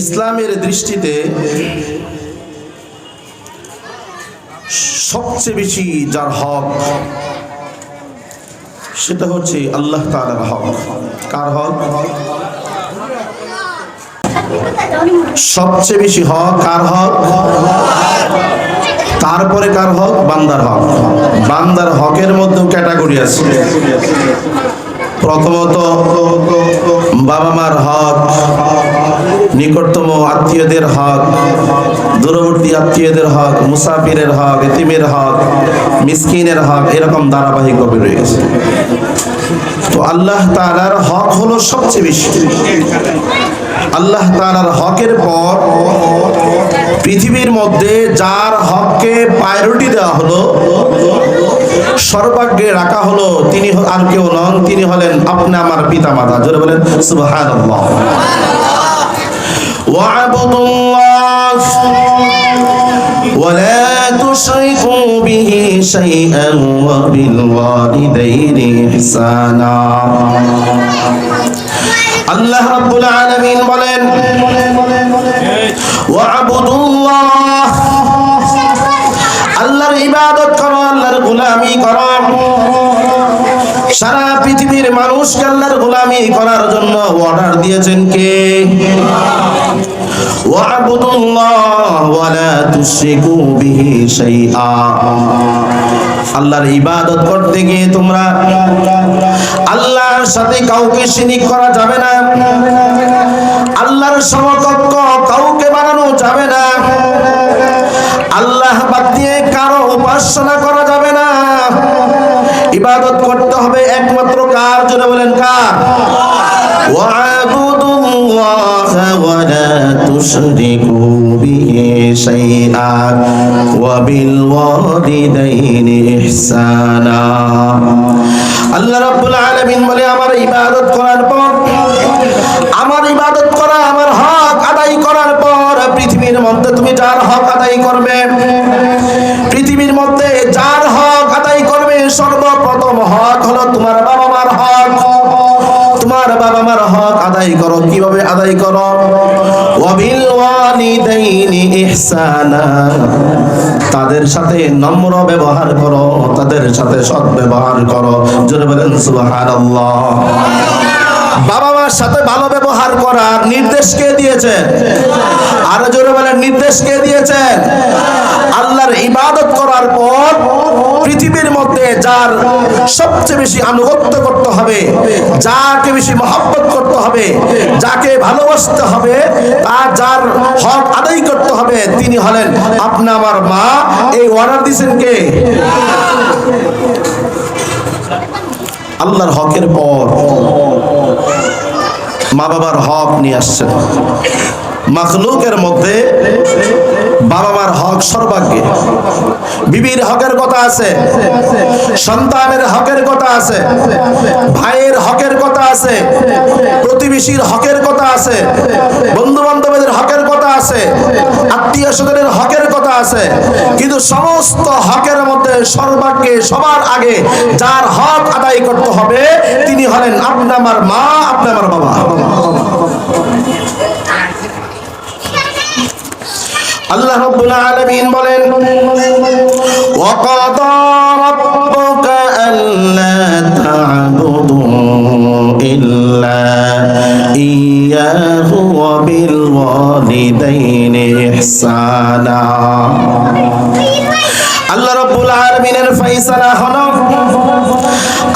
ইসলামের দৃষ্টিতে সবচেয়ে বেশি যার হক সেটা হচ্ছে আল্লাহ তাআলার হক। কার হক? সবচেয়ে বেশি হক কার হক? তারপরে কার হক? বান্দার হক। বান্দার হকের মধ্যেও ক্যাটাগরি আছে। প্রথমত বাবা মার হক, নিকটতম আত্মীয়দের হক, দূরবর্তী আত্মীয়দের হক, মুসাফিরের হক, এতিমের হক, মিসকিনের হক, এরকম ধারাবাহিকভাবে রয়েছে। তো আল্লাহ তাআলার হক হলো সবচেয়ে বেশি। আল্লাহ তাআলার হকের পর পৃথিবীর মধ্যে যার হককে প্রায়োরিটি দেওয়া হলো, সর্বাগ্রে রাখা হলো, তিনি আর কেউ নন, তিনি হলেন আপনি আমার পিতামাতা। জোরে বলেন সুবহানাল্লাহ। ওয়া'বুদুল্লাহ ওয়া লা তুশরিকু বিহি শাইআন ওয়া বিল ওয়ালিদাইনি ইহসানা। আল্লাহ রাব্বুল আলামিন বলেন ওয়া'বুদুল্লাহ, আল্লাহর ইবাদত করো, আল্লাহর গোলামি করো। সারা পৃথিবীর মানুষকে আল্লাহর গোলামি করার জন্য অর্ডার দিয়েছেন কে? ওয়া'বুদুল্লাহ ওয়া লা তুশরিকু বিহি শাইআ। আল্লাহর ইবাদত করতে গিয়ে তোমরা আল্লাহর সাথে কাউকে শিরিক করা যাবে না, আল্লাহর সমকক্ষ কাউকে বানানো যাবে না, আল্লাহ বাদ দিয়ে কারো উপাসনা করা যাবে না। ইবাদত করতে হবে একমাত্র কার? জন্য বলেন কার? ওয়া'বুদুল্লাহ ওয়া লা তুশরিকু বিহি শাইআ ওয়া বিল ওয়ালিদাইনি ইহসানা। আল্লাহ রাব্বুল আলামিন বলে আমার ইবাদত করার পর, আমার ইবাদত করা, আমার হক আদায় করার পর পৃথিবীর মধ্যে তুমি যার হক আদায় করবে, পৃথিবীর মধ্যে যার হক আদায় করবে, সর্বপ্রথম হক হলো তোমার বাবা মার হক। তোমার বাবা মার হক আদায় করো। কিভাবে আদায় করো? ওয়াবিল ওয়ালিদাইনি ইহসানা, তাদের সাথে নম্র ব্যবহার করো, তাদের সাথে সৎ ব্যবহার করো। জোরে বলেন সুবহানাল্লাহ। বাবা মার সাথে ভালো ব্যবহার করার নির্দেশ কে দিয়েছেন? আরো জোরে বলেন নির্দেশ কে দিয়েছেন? আল্লাহর ইবাদত করার পর পৃথিবীর মধ্যে যার সবচেয়ে বেশি আনুগত্য করতে হবে, যাকে বেশি মহব্বত করতে হবে, যাকে ভালোবাসতে হবে, তার যার হক আদায় করতে হবে, তিনি হলেন আপনি আমার মা। এই অর্ডার দিয়েছেন কে? আল্লাহর হকের পর মা বাবার হক নিয়ে আসছেন। মাখলুকের মধ্যে বাবা মার হক সর্বাগ্রে। বিবির হকের কথা আছে, সন্তানের হকের কথা আছে, ভাইয়ের হকের কথা আছে, প্রতিবেশীর হকের কথা আছে, বন্ধু বান্ধবদের হকের কথা আছে, আত্মীয় স্বজনের হকের কথা আছে। কিন্তু সমস্ত হকের মধ্যে সর্বাগ্রে সবার আগে যার হক আদায় করতে হবে তিনি হলেন আপনি আমার মা, আপনি আমার বাবা। আল্লাহ রাব্বুল আলামিন বলেন ওয়া কাদা রাব্বুকা আল্লা তা'বুদু ইল্লা ইয়্যাহু ওয়া বিল ওয়ালিদাইনি ইহসানা। আল্লাহ রাব্বুল আলামিনের ফয়সালা হলো,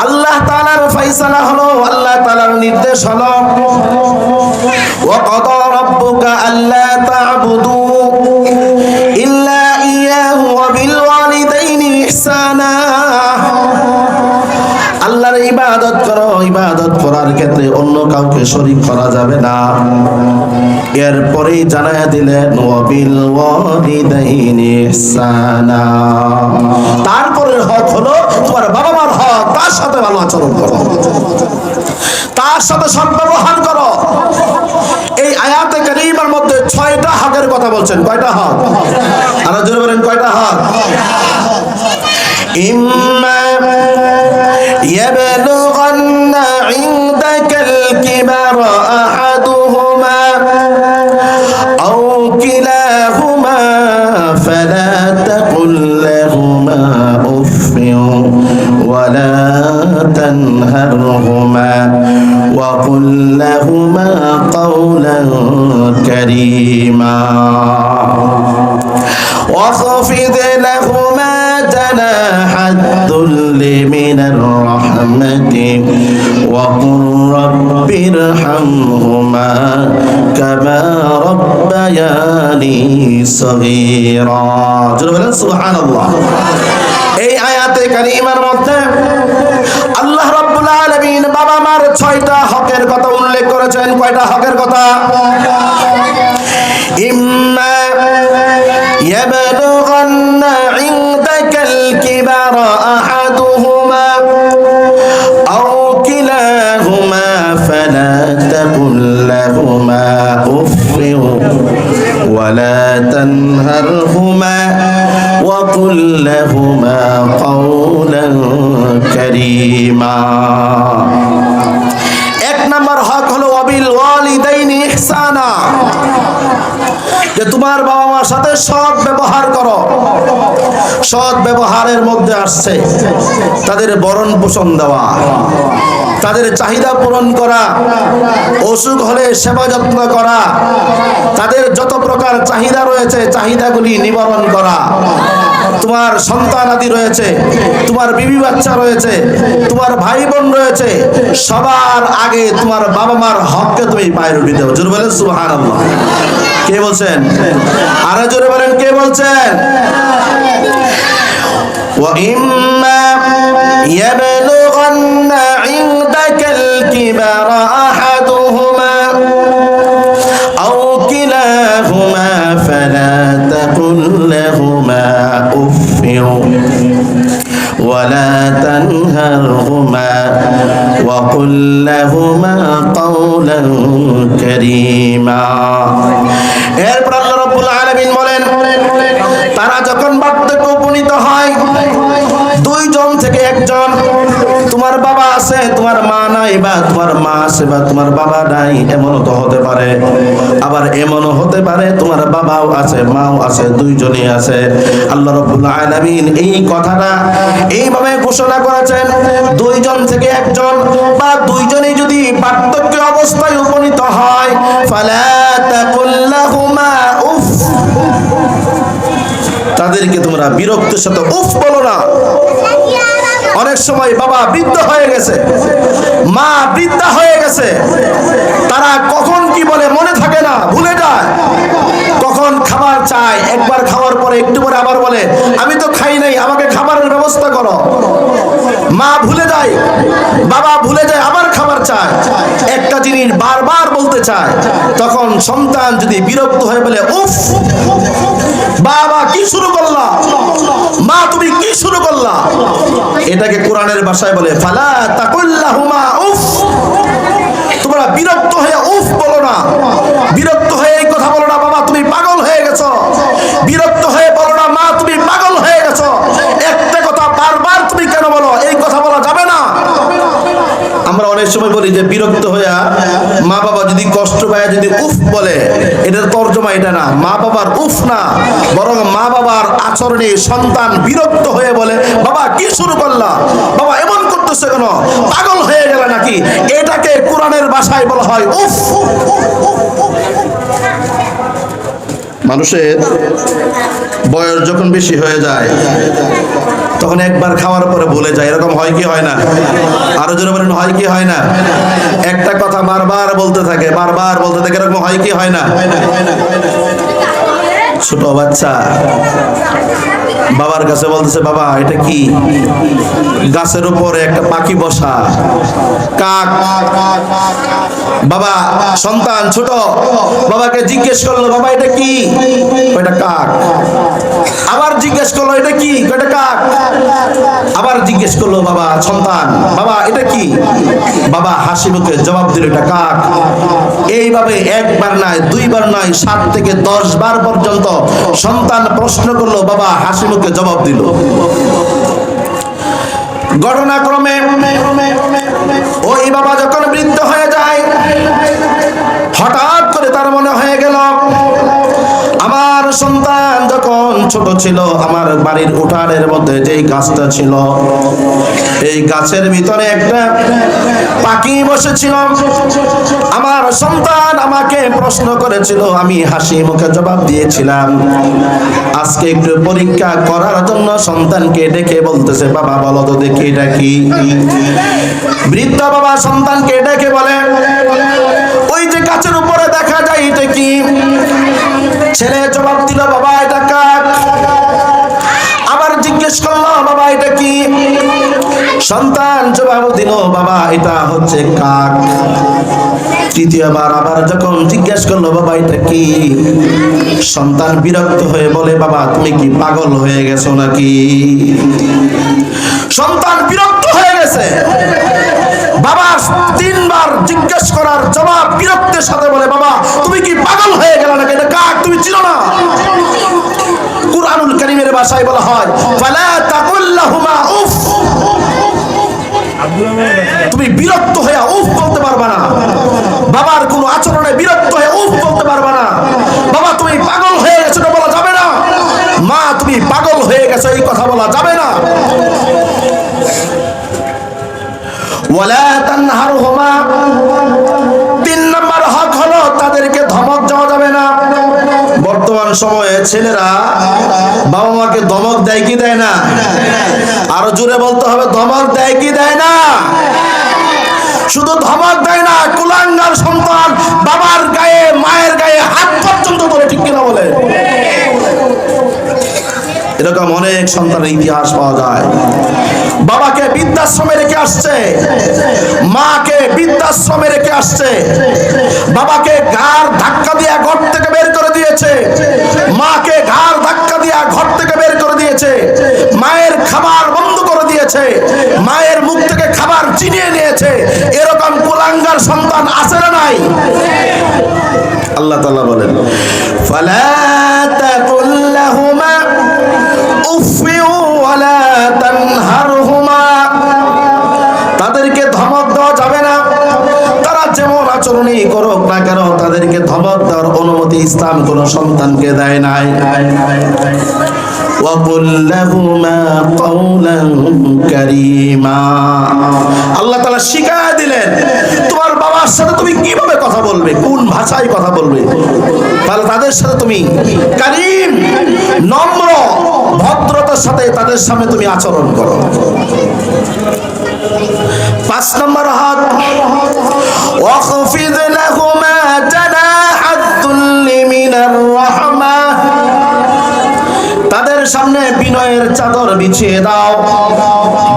আল্লাহ তাআলার ফয়সালা হলো, আল্লাহ তাআলার নির্দেশ হলো ওয়া কাদা রাব্বুকা আল্লা তা'বুদু ইল্লা ইয়্যাহু ওয়া বিল ওয়ালিদাইনি ইহসানা। আল্লাহর ইবাদত করো, ইবাদত করার ক্ষেত্রে অন্য কাউকে শরীক করা যাবে না। এরপরেই জানায়া দিলেন ওয়া বিল ওয়ালিদাইনি ইহসানা। তারপরের হক হলো তোমার বাবা মার হক, তার সাথে ভালো আচরণ করো, তার সাথে সদ্ব্যবহার করো। এই আয়াতে কারীমার মধ্যে 6টা হকের কথা বলছেন। কয়টা হক? আর জোরে বলেন কয়টা হক? ইম্মা ইয়াবলুগান্না ইনদাকাল কিবারা আহাদুহুমা كريما واخفض لهما جناح الذل من الرحمة وقل رب ارحمهما كما ربياني صغيرا سبحان الله এই আয়াতে কারিমার মধ্যে আল্লাহ রাব্বুল আলামিন বাবা মার 6টা হকের কথা উল্লেখ করেছেন। কয়টা হকের কথা? ইম্মা ইয়াবলুগান্না ইনদাকাল কিবারা আহাদুহুমা আও কিলাহুমা ফালা তাকুল লাহুমা উফফিন ওয়ালা তানহারহুমা وقل لهما قولا كريما। এক নম্বর হক হলো ওয়াবিল ওয়ালিদাইনি ইহসানা, যে তোমার বাবা মার সাথে সৎ ব্যবহার করো। সৎ ব্যবহারের মধ্যে আসছে তাদের ভরণ পোষণ দেওয়া, তাদের চাহিদা পূরণ করা, অসুখ হলে সেবা যত্ন করা, তাদের যত প্রকার চাহিদা রয়েছে চাহিদাগুলি নিবারণ করা। তোমার সন্তান আদি রয়েছে, তোমার বিবি বাচ্চা রয়েছে, তোমার ভাই বোন রয়েছে, সবার আগে তোমার বাবা মার হককে তুমি প্রায়োরিটি দাও। জোরে বলেন সুবহানাল্লাহ। কে বলছেন? আরো জোরে বলেন, কে বলছেন? وَإِمَّا يَبْلُغَنَّ عِندَكَ الْكِبَرَ أَحَدُهُمَا أَوْ كِلَاهُمَا فَلَا تَقُل لَّهُمَا أُفٍّ وَلَا تَنْهَرْهُمَا وَقُل لَّهُمَا قَوْلًا كَرِيمًا। এরপর আল্লাহ রাব্বুল আলামিন বলেন, তারা যখন বার্ধক্যে উপনীত হয়, দুইজন থেকে একজন, তোমার বাবা আছে তোমার মা নাই, বা তোমার মা আছে বা তোমার বাবা নাই, এমনও তো হতে পারে। আবার এমনও হতে পারে তোমার বাবাও আছে মাও আছে, দুইজনই আছে। আল্লাহ রাব্বুল আলামিন এই কথাটা এইভাবে ঘোষণা করেছেন, দুইজন থেকে একজন বা দুইজনই যদি বার্ধক্য অবস্থায় উপনীত হয়, ফালা তাকুল লাহুমা উফ, তাদেরকে তোমরা বিরক্তের সাথে উফ বলো না। অনেক সময় বাবা বৃদ্ধ হয়ে গেছে, মা বৃদ্ধা হয়ে গেছে, তারা কখন কি বলে মনে থাকে না, ভুলে যায়। কখন খাবার চায়, একবার খাওয়ার পরে একটু পরে আবার বলে আমি তো খাই নাই, আমাকে খাবারের ব্যবস্থা করো। মা ভুলে যায়, বাবা ভুলে যায়, আবার খাবার চায়, একটা জিনিস বারবার বলতে চায়। তখন সন্তান যদি বিরক্ত হয়ে বলে উফ, বাবা কি শুরু করলা, মা তুমি কি শুরু করলা, এটাকে কোরআনের ভাষায় বলে ফালা তাকুল লাহুমা উফ। তোমরা বিরক্ত হয়ে উফ বলো না, বিরক্ত হয়ে এই কথা বলো না বাবা তুমি পাগল হয়ে গেছো, বিরক্ত হয়ে বলো না মা তুমি পাগল হয়ে গেছো। একটা কথা বারবার তুমি কেন বলো, এই কথা বলা যাবে না। আমরা অনেক সময় বলি যে বিরক্ত হইয়া মা বাবা যদি কষ্ট পায় যদি উফ বলে, এটার তর্জমা এটা না, মা বাবার উফ না, বরং মা বাবার আচরণে সন্তান বিরক্ত হয়ে বলে বাবা কি শুরু করলা, বাবা এমন করতেছে কেন, পাগল হয়ে গেল নাকি, এটাকে কোরআনের ভাষায় বলা হয় উফ। মানুষের বয়স যখন বেশি হয়ে যায় তখন একবার খাওয়ার পরে ভুলে যায়, এরকম হয় কি হয় না? আরো জোরে বলেন, হয় কি হয় না? একটা কথা বারবার বলতে থাকে, বারবার বলতে থাকে, এরকম হয় কি হয় না? ছোট বাচ্চা বাবার কাছে বলতেছে বাবা এটা কি, গাছের উপরে একটা পাখি বসা, কাক। বাবা সন্তান ছোট বাবাকে জিজ্ঞেস করলো বাবা এটা কি, এটা কাক। আবার জিজ্ঞেস করলো এটা কি, এটা কাক। আবার জিজ্ঞেস করলো বাবা সন্তান বাবা এটা কি, বাবা হাসি মুখে জবাব দিল এটা কাক। এইভাবে একবার নয় দুইবার নয় 7 থেকে 10 বার পর্যন্ত সন্তান প্রশ্ন করলো, বাবা হাসি মুখে জবাব দিল। ঘটনাক্রমে ওই বাবা যখন বৃদ্ধ হয়ে যায়, হঠাৎ করে তার মনে হয়ে গেল আমার সন্তান যখন ছোট ছিল, আমার বাড়ির উঠানের মধ্যে যেই গাছটা ছিল, এই গাছের ভিতরে একটা পাখি বসেছিল। আমার সন্তান আমাকে প্রশ্ন করেছিল, আমি হাসি মুখে জবাব দিয়েছিলাম। আজকে একটু পরীক্ষা করার জন্য সন্তানকে ডেকে বলতেছে, বাবা বলো তো দেখি এটা কি। বৃদ্ধ বাবা সন্তানকে ডেকে বলে, ওই যে গাছের উপরে দেখা যায় এটা কি? ছেলে জবাব দিল, বাবা এটা কাক। আবার জিজ্ঞেস করলো, বাবা এটা কি? সন্তান জবাব দিল, বাবা এটা হচ্ছে কাক। তৃতীয়বার আবার যখন জিজ্ঞেস করলো, বাবা এটা কি? সন্তান বিরক্ত হয়ে বলে, বাবা তুমি কি পাগল হয়ে গেছো নাকি? সন্তান বিরক্ত হয়ে গেছে। বাবা তিনবার জিজ্ঞেস করার জবাব বিরক্তের সাথে বলে, বাবা তুমি কি পাগল হয়ে গেল নাকি? এটা কাক, তুমি চিনো না? কুরআনুল কারীমের ভাষায় বলা হয়, ফালা তাকুল লাহুমা উফ। তুমি বিরক্ত হয়ে উফ বলতে পারবা না। বাবার কোনো আচরণে বিরক্ত হয়ে উফ বলতে পারবা না। বাবা তুমি পাগল হয়ে গেছো এটা বলা যাবে না। মা তুমি পাগল হয়ে গেছো এই কথা বলা যাবে না। ওয়ালা তানহারহুমা, 3 নম্বর হক হলো তাদেরকে ধমক দেওয়া যাবে না। বর্তমান সময়ে ছেলেরা বাবা মাকে ধমক দেয় কি দেয় না? আরো জোরে বলতে হবে, ধমক দেয় কি দেয় না? শুধু ধমক দেয় না, কুলাঙ্গার সন্তান বাবার গায়ে মায়ের গায়ে হাত পর্যন্ত ধরে, ঠিক কিনা বলে? এরকম অনেক সন্তানের ইতিহাস পাওয়া যায়। বাবাকে বৃদ্ধাশ্রমে রেখে আসছে, মাকে বৃদ্ধাশ্রমে রেখে আসছে, বাবাকে ঘাড় ধাক্কা দিয়ে ঘর থেকে বের করে দিয়েছে, মাকে ঘাড় ধাক্কা দিয়ে ঘর থেকে বের করে দিয়েছে, মায়ের খাবার বন্ধ করে দিয়েছে, মায়ের মুখ থেকে খাবার চিনিয়ে নিয়েছে। এরকম কুলাঙ্গার সন্তান আছে না নাই? আল্লাহ তাআলা বলেন, ফালা তাকুল লাহুমা উফি ওয়ালা তানহারহুমা, তাদেরকে ধমক দেওয়া যাবে না। তারা যেমন আচরণই করুক না কেন, তাদেরকে ধমক দেওয়ার অনুমতি ইসলাম কোন সন্তানকে দেয় নাই। ওয়াকুল লাহুমা কাওলান কারীমা, আল্লাহ তাআলা শিখায়া দিলেন তোমার বাবার সাথে তুমি কিভাবে কথা বলবে, কোন ভাষায় কথা বলবে। তাহলে তাদের সাথে তুমি কারীম, নম্র ভদ্রতার সাথে তাদের সামনে তুমি আচরণ করো। 5 নম্বর হক, ওয়াখফিদ লাহুমা জানাহাদ যুল্লি মিনার রাহমা, তাদের সামনে বিনয়ের চাদর বিছিয়ে দাও।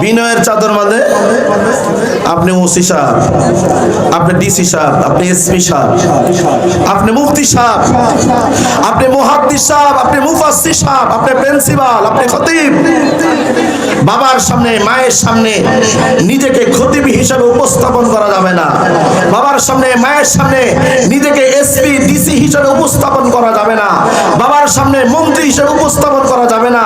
বিনয়ের চাদর মানে আপনি ওসি সাহেব, আপনি ডিসি সাহেব, আপনি এসপি সাহেব, আপনি মুফতি সাহেব, আপনি মুহাদ্দিস সাহেব, আপনি মুফাসসির সাহেব, আপনি প্রিন্সিপাল, আপনি খতিব, বাবার সামনে মায়ের সামনে নিজেকে খতিব হিসেবে উপস্থাপন করা যাবে না। বাবার সামনে মায়ের সামনে নিজেকে এসপি ডিসি হিসেবে উপস্থাপন করা যাবে না। বাবার সামনে মন্ত্রী হিসেবে উপস্থাপন করা যাবে না।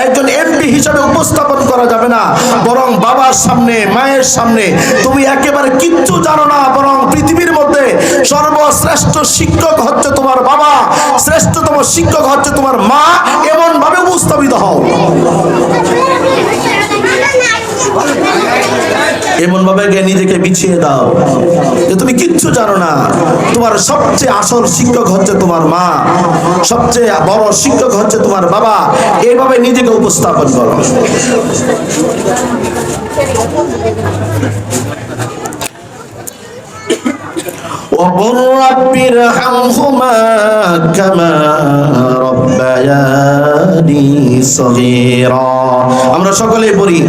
একজন এমপি হিসেবে উপস্থাপন করা যাবে না। বরং বাবার সামনে মায়ের সামনে তুমি একেবারে কিচ্ছু জানো না, বরং পৃথিবীর মধ্যে সর্বশ্রেষ্ঠ শিক্ষক হচ্ছে তোমার বাবা, শ্রেষ্ঠতম শিক্ষক হচ্ছে তোমার মা, এমন ভাবে উপস্থাপিত হও। এমন ভাবে নিজেকে বিছিয়ে দাও যে তুমি কিচ্ছু জানো না। তোমার সবচেয়ে আসল শিক্ষক হচ্ছে তোমার মা, সবচেয়ে বড় শিক্ষক হচ্ছে তোমার বাবা। এইভাবে নিজেকে উপস্থাপন করো। وقل رب ارحمهما كما ربياني صغيرا, আমরা সকলেই পড়ি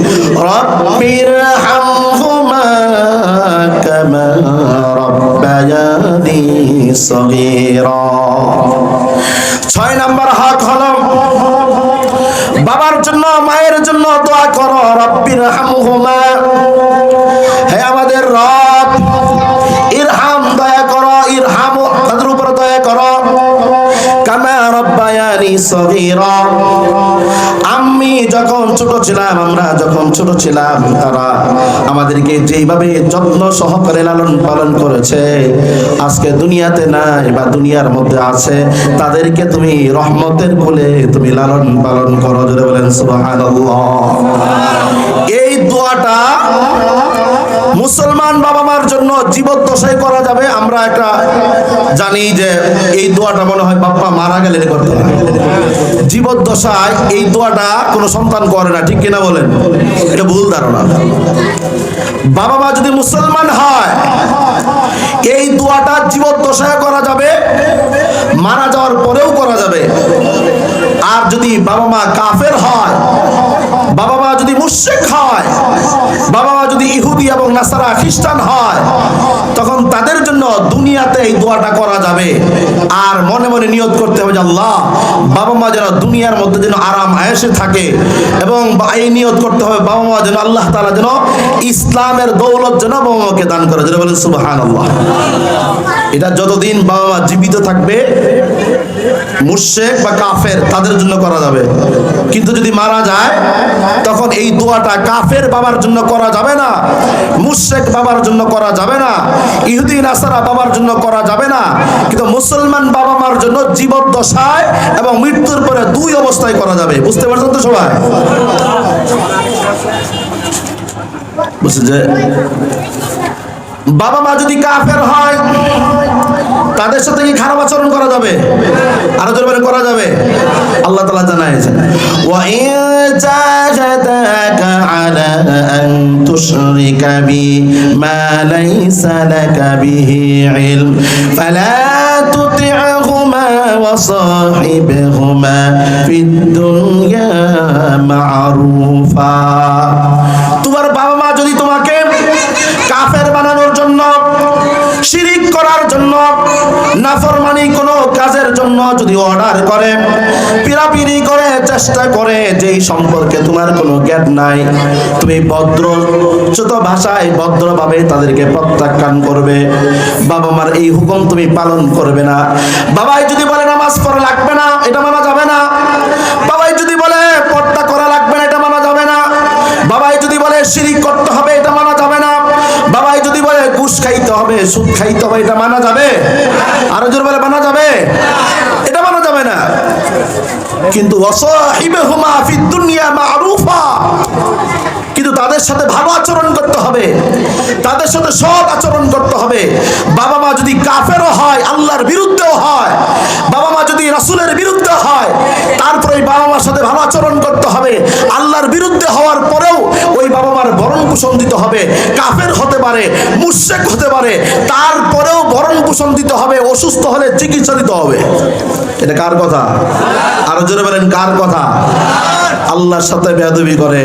রব্বির হামহুমা কামা রব্বায়ানি সগীরা। 6 নম্বর হক হলো বাবার জন্য মায়ের জন্য দোয়া করো, রব্বির হামহুমা, হে আমাদের রব, ইরহাম দয়া করো, ইরহাম তাদের উপর দয়া করো, কামা রব্বায়ানি সগীরা। আমি যখন ছোট ছিলাম, আমরা যখন ছোট ছিলাম, তারা আমাদেরকে যেইভাবে যত্ন সহকারে লালন পালন করেছে, আজকে দুনিয়াতে নাই বা দুনিয়ার মধ্যে আছে, তাদেরকে তুমি রহমতের কোলে তুমি লালন পালন করো। জোরে বলেন সুবহানাল্লাহ। এই দোয়াটা মুসলমান বাবা মার জন্য জীবদ্দশায় করা যাবে। আমরা একটা জানি যে এই দোয়াটা মনে হয় বাপ্পা মারা গেলে করতে হয়। জীবদ্দশায় এই দোয়াটা কোনো সন্তান করে না, ঠিক কিনা বলেন? এটা ভুল ধারণা। বাবা মা যদি মুসলমান হয়, এই দোয়াটা জীবদ্দশায় করা যাবে, মারা যাওয়ার পরেও করা যাবে। আর যদি বাবা মা কাফের হয়, বাবা মা যদি মুশরিক হয়, বাবা মা যদি ইহুদি এবং নাসারা খ্রিস্টান হয়, তখন তাদের জন্য দুনিয়াতে এই দোয়াটা করা যাবে। আর মনে মনে নিয়ত করতে হবে যে আল্লাহ, বাবা মা যেন দুনিয়ার মধ্যে যেন আরাম আয়েশে থাকে, এবং এই নিয়ত করতে হবে বাবা মা যেন আল্লাহ তাআলা যেন ইসলামের দৌলত যেন বাবা মাকে দান করে। যেটা বলেন সুবহানাল্লাহ। এটা যতদিন বাবা মা জীবিত থাকবে, মুশরিক বা কাফের তাদের জন্য করা যাবে। কিন্তু যদি মারা যায়, তখন এই দোয়াটা কাফের বাবার জন্য করা যাবে না, মুশরিক বাবার জন্য করা যাবে না, ইহুদি নাসারা বাবার জন্য করা যাবে না। কিন্তু মুসলমান বাবা মার জন্য জীবদ্দশায় এবং মৃত্যুর পরে দুই অবস্থায় করা যাবে। বুঝতে পারছেন তো সবাই? বুঝছে যে বাবা মা যদি কাফের হয়, তাদের সাথে কি খারাপ আচরণ করা যাবে? আরো জোরে করা যাবে। আল্লাহ তাআলা জানাইছেন, ওয়া ইন জাহাদাকা আলা আন তুশরিকা বি মা লাইসা লাকা বিহি ইলম ফালা তুতি'হুমা ওয়া সাহিবহুমা ফিদ দুনিয়া মা'রুফা। তোমার বাবা মা যদি তোমাকে কাফের বানানোর জন্য, শিরিক করার জন্য, নাফরমানি কোনো কাজের জন্য যদি অর্ডার করে, পিরাপিরি করে, চেষ্টা করে, যেই সম্পর্কে তোমার কোনো জ্ঞান নাই, তুমি ভদ্রোচ্চত ভাষায় ভদ্রভাবে তাদেরকে প্রত্যাখ্যান করবে। বাবা মার এই হুকুম তুমি পালন করবে না। বাবাই যদি বলে নামাজ পড়া লাগবে না, এটা মানা যাবে না। বাবাই যদি বলে পর্দা করা লাগবে না, এটা মানা যাবে না। বাবাই যদি বলে শিরিক করতে হবে, এটা মানা যাবে না। বাবাই যদি বলে ঘুষ খাইতে হবে, সুদ খাইতে হবে, এটা মানা যাবে? আরো জোর বলে মানা যাবে? এটা মানা যাবে না। কিন্তু ওয়াসাহিবহুমা ফিদ দুনিয়া মা'রুফা, কিন্তু তাদের সাথে ভালো আচরণ করতে হবে, তাদের সাথে সৎ আচরণ করতে হবে। বাবা মা যদি কাফেরও হয়, আল্লাহর বিরুদ্ধেও হয়, বাবা মা যদি রাসূলের বিরুদ্ধে হয়, তারপরে বাবা মার সাথে ভালো আচরণ করতে হবে। আল্লাহর বিরুদ্ধে হওয়ার পরেও ওই বাবা মার ভরণ পোষণ দিতে হবে। কাফের হতে পারে, মুশরিক হতে পারে, তারপরেও ভরণ পোষণ দিতে হবে। অসুস্থ হলে চিকিৎসা দিতে হবে। এটা কার কথা? আরো জোরে বলেন, কার কথা? আল্লাহর সাথে বেয়াদবি করে,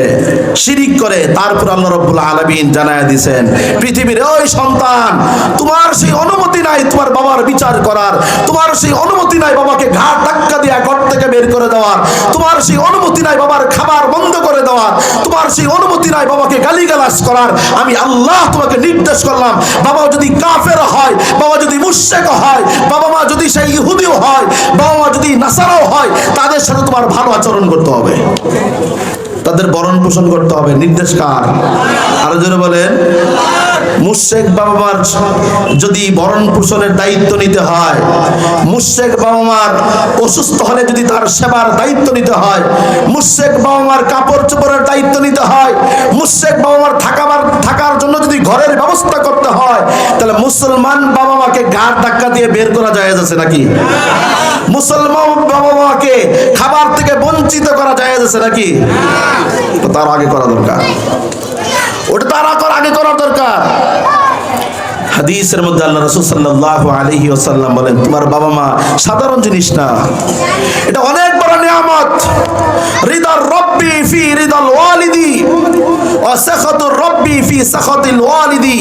শিরিক করে, তারপর আল্লাহ রাব্বুল আলামিন জানায়া দিয়েছেন, পৃথিবীর ওই সন্তান, তোমার সেই অনুমতি নাই তোমার বাবার বিচার করার, তোমার সেই অনুমতি নাই বাবাকে ঘাট ধাক্কা দিয়ে ঘর থেকে বের করে দেওয়ার, তোমার সেই অনুমতি নাই বাবার খাবার বন্ধ করে দেওয়ার, তোমার সেই অনুমতি নাই বাবাকে গালিগালাজ করার। আমি আল্লাহ তোমাকে নির্দেশ করলাম, বাবা যদি কাফের হয়, বাবা যদি মুশরিক হয়, বাবা মা যদি সেই ইহুদিও হয়, বাবা মা যদি নাসারাও হয়, তাদের সাথে তোমার ভালো আচরণ করতে হবে, তাদের ভরণ পোষণ করতে হবে। নির্দেশ কার? আরো জোরে বলেন। মুশরিক বাবা মার যদি ভরণ পোষণের দায়িত্ব নিতে হয়, মুশরিক বাবা মার অসুস্থ হলে যদি তার সেবার দায়িত্ব নিতে হয়, মুশরিক বাবা মার কাপড় চোপড়ের দায়িত্ব নিতে হয়, মুশরিক বাবা মার থাকার জন্য যদি ঘরের ব্যবস্থা করতে হয়, তাহলে মুসলমান বাবা মাকে ঘাট ধাক্কা দিয়ে বের করা জায়েজ আছে নাকি? মুসলমান বাবা মাকে খাবার থেকে বঞ্চিত করা জায়েজ আছে নাকি? তো তার আগে করা দরকার, ওটা তার আগে করা দরকার। হাদিসের মধ্যে আল্লাহ রাসূল সাল্লাল্লাহু আলাইহি ওয়াসাল্লাম বলেন, তোমার বাবা মা সাধারণ জিনিস না, এটা অনেক বড় নিয়ামত। রিদার রব্বি ফি রিদাল ওয়ালিদি ওয়া সাখাতুর রব্বি ফি সাখাতিল ওয়ালিদি।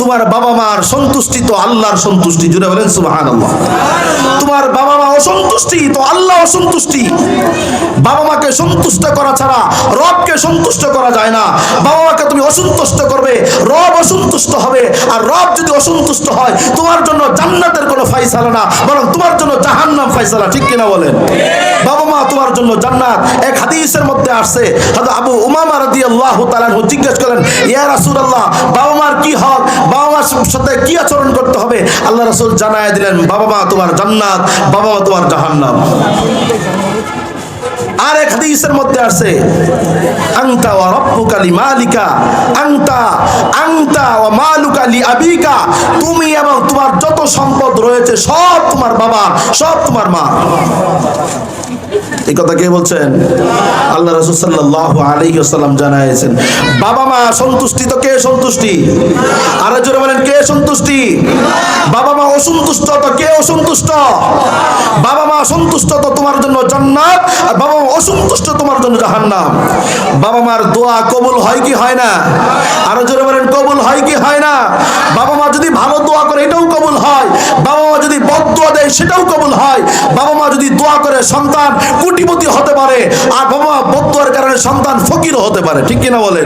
তোমার বাবা মার সন্তুষ্টি তো আল্লাহর সন্তুষ্টি। জুড়ে বলেন সুবহানাল্লাহ। তোমার বাবা মা অসন্তুষ্টি তো আল্লাহ অসন্তুষ্টি। বাবা মাকে সন্তুষ্ট করা ছাড়া রবকে সন্তুষ্ট করা যায় না। বাবা মাকে তুমি অসন্তুষ্ট করবে, রব অসন্তুষ্ট হবে, আর রব যদি অসন্তুষ্ট হয়, তোমার জন্য জান্নাতের কোনো ফয়সালা না, বরং তোমার জন্য জাহান্নাম ফয়সালা। ঠিক কিনা বলেন? বাবা মা তোমার জন্য জান্নাত। এক হাদিসের মধ্যে আসছে, হযরত আবু উমামা রাদিয়াল্লাহু তাআলা আনহু জিজ্ঞেস করেন, ইয়া রাসূলুল্লাহ, বাবা মার কি হক, বাবা মার সাথে কি আচরণ করতে হবে? আল্লাহ রাসূল জানায় দিলেন, বাবা মা তোমার জান্নাত, বাবা মা তোমার জাহান্নাম। আর এক হাদিসের মধ্যে আছে, আনতা ওয়া রাব্বুকা লিমালিকা, আনতা ওয়া মালুকা লিআবিকা, তুমি এবং তোমার যত সম্পদ রয়েছে সব তোমার বাবা, সব তোমার মা। এই কথা কে বলছেন? আল্লাহ রাসূল সাল্লাল্লাহু আলাইহি ওয়াসাল্লাম জানাইছেন, বাবা মা সন্তুষ্টি তো কে সন্তুষ্টি? আর জোরে বলেন, কে সন্তুষ্টি? বাবা মা অসন্তুষ্ট তো কে অসন্তুষ্ট? বাবা মা সন্তুষ্ট তো তোমার জন্য জান্নাত, আর বাবা মা অসন্তুষ্ট তোমার জন্য জাহান্নাম। বাবা মার দোয়া কবুল হয় কি হয় না? আর জোরে বলেন, কবুল হয় কি হয় না? বাবা মা যদি ভালো দোয়া করে এটাও কবুল হয়, বাবা মা যদি বদদোয়া দেয় সেটাও কবুল হয়। বাবা মা যদি দোয়া করে সন্তান কোটিপতি হতে পারে, আর বাবা মা বদদোয়ার কারণে সন্তান ফকির হতে পারে, ঠিক কিনা বলেন?